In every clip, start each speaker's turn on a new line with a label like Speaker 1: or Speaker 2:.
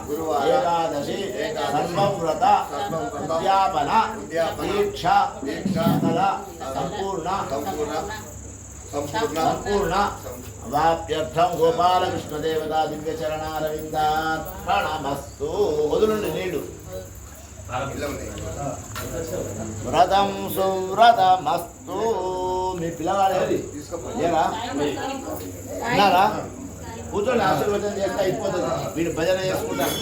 Speaker 1: गुरुवार एकादशी सर्वव्रत उद्यापन दीक्षा संपूर्ण वाप्यर्थं गोपालकृष्ण देवता दिव्य चरणारविन्दार्पणमस्तु वदुलुंడి నీళ్ళు వ్రతం సువ్రతమస్తు మీ పిల్లవాడేది లేరా ఉన్నారా కూర్చొని ఆశీర్వచనం చేస్తే అయిపోతుంది వీడు భజన చేసుకుంటారు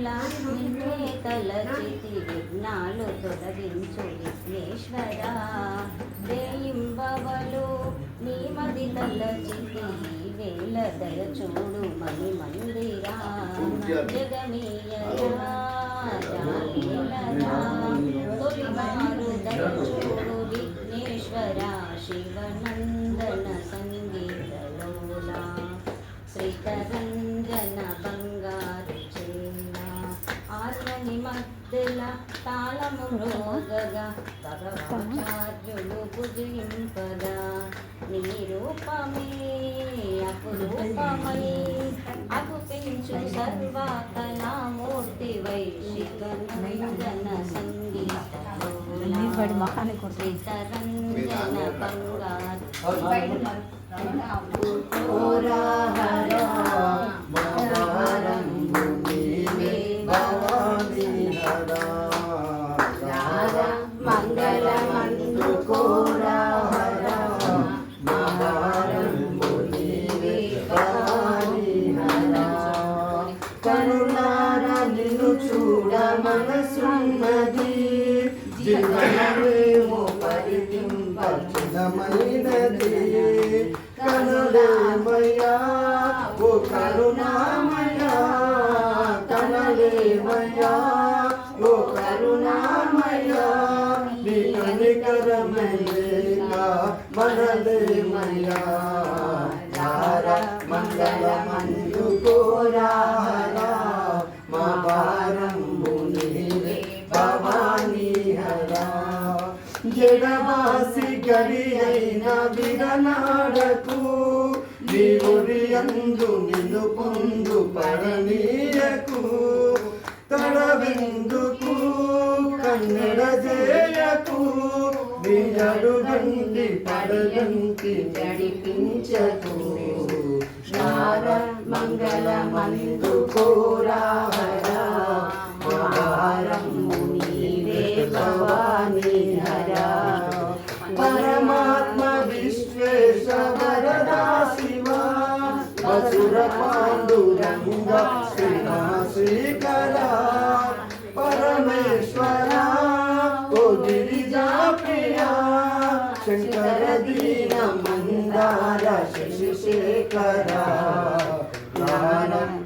Speaker 2: జన్మముల నిన్నే తలచితి విఘ్నాలు తొలగించు విఘ్నేశ్వర రేయింబవలు నీ మది తలచితి వేల దయ చూడు మణి మందిరా జగమీయరా తొలిమారు దయ చూడు విఘ్నేశ్వర శివనందన సంగీతలోలా శ్రీకరంజన బంగారు చేన ఆర్మని మధ్యల తాళము రోగగా భగవాచార్యులు భుజింపగా నీ రూపమే అపురూపమై అగుపించు సర్వకళామూర్తి వై శివనందన సంగీతలోలా శ్రీకరంజన బంగారు
Speaker 3: కరుణారా నిన్ను చూడ మనసున్నది జీవనమేమో పరితింపచినమైనది కనులేమయ్యా ఓ కరుణామయ్యా కనలేమయ్యా ఓ కరుణామయ్యా నీ కనికరమయ్యేక మనలేమయ్యా మంగళమందు కోరారా మా భారంబు నీవే భవానీ హరా జడవాసి గడి అయిన విడనాడకు నీ ఉరియందు నిన్ను పొందు పడనీయకు తడవెందుకు కన్నెడ చేయకు నీ అడుగంటి పడగంటి నడిపించకు మంగళమందు కోరాహరా భారము నీవే భవానీ హరా పరమాత్మ విశ్వేశ వరదా శివ వసుర పాండురంగ శ్రీకర పరమేశ్వర ఓ గిరిజా ప్రియా శంకర దీన మందార శశిశేఖర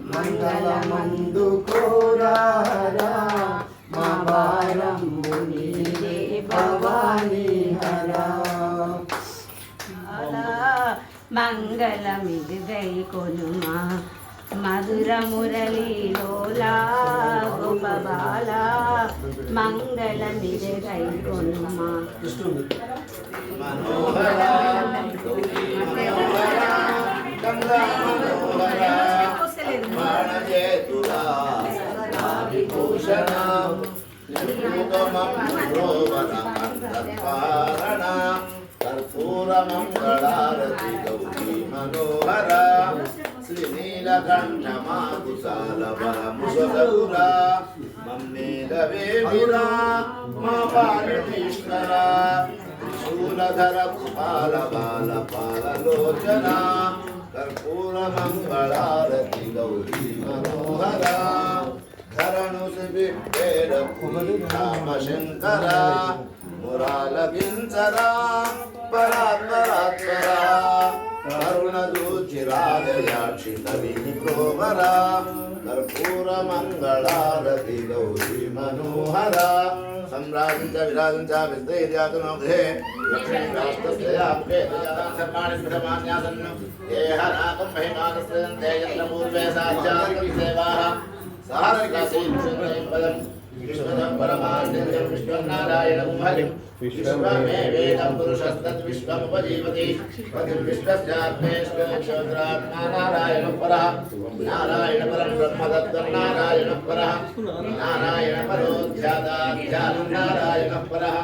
Speaker 3: మంగళమందు కోరారా మా భారము నీవే భవానీ హరా
Speaker 2: మంగళమిదిగై కొనుమా మధుర మురళీలోలా గోపబాల మంగళమిదిగై కొనుమా
Speaker 1: కర్పూరమంగళారతి గౌరీ మనోహర శ్రీనీలకంఠమాకుశాలవరముసౌరా మమ్మేలవేమిరా మా పార్వతీశ్వర త్రిశూలధర కుపాల బాల పాలలోచన కర్పూరమంగళారతి గౌరీ మనోహర ధరణు రామశంకర మురాలకించరా పరాత్పరాత్పరా కరుణ దూచిరాజయాక్షి నవీని ప్రోవరా కర్పూర మంగళారతి గౌరీ మనోహర सम्राजं च विराजं च विस्तेर्यातनो गृहे लक्ष्मी राष्ट्रस्ययाप्ये सर्वाणि स्फुटमान्यासन् ये हराकं महिमानस्यन्ते यत्र पूर्वे साक्षात्कं सेवाः सहस्रकाशीपदम् विश्वदं परमानन्दं विश्वनारायणं हरिं विश्वमेवेदं पुरुषस्तद्विश्वमुपजीवति पतिं विश्वस्यात्मेश्वरक्षोत्रात्मा नारायणः परः नारायणपरं ब्रह्म तत्त्वं नारायणः परः नारायणपरोऽध्यात्माध्यानं नारायणः परः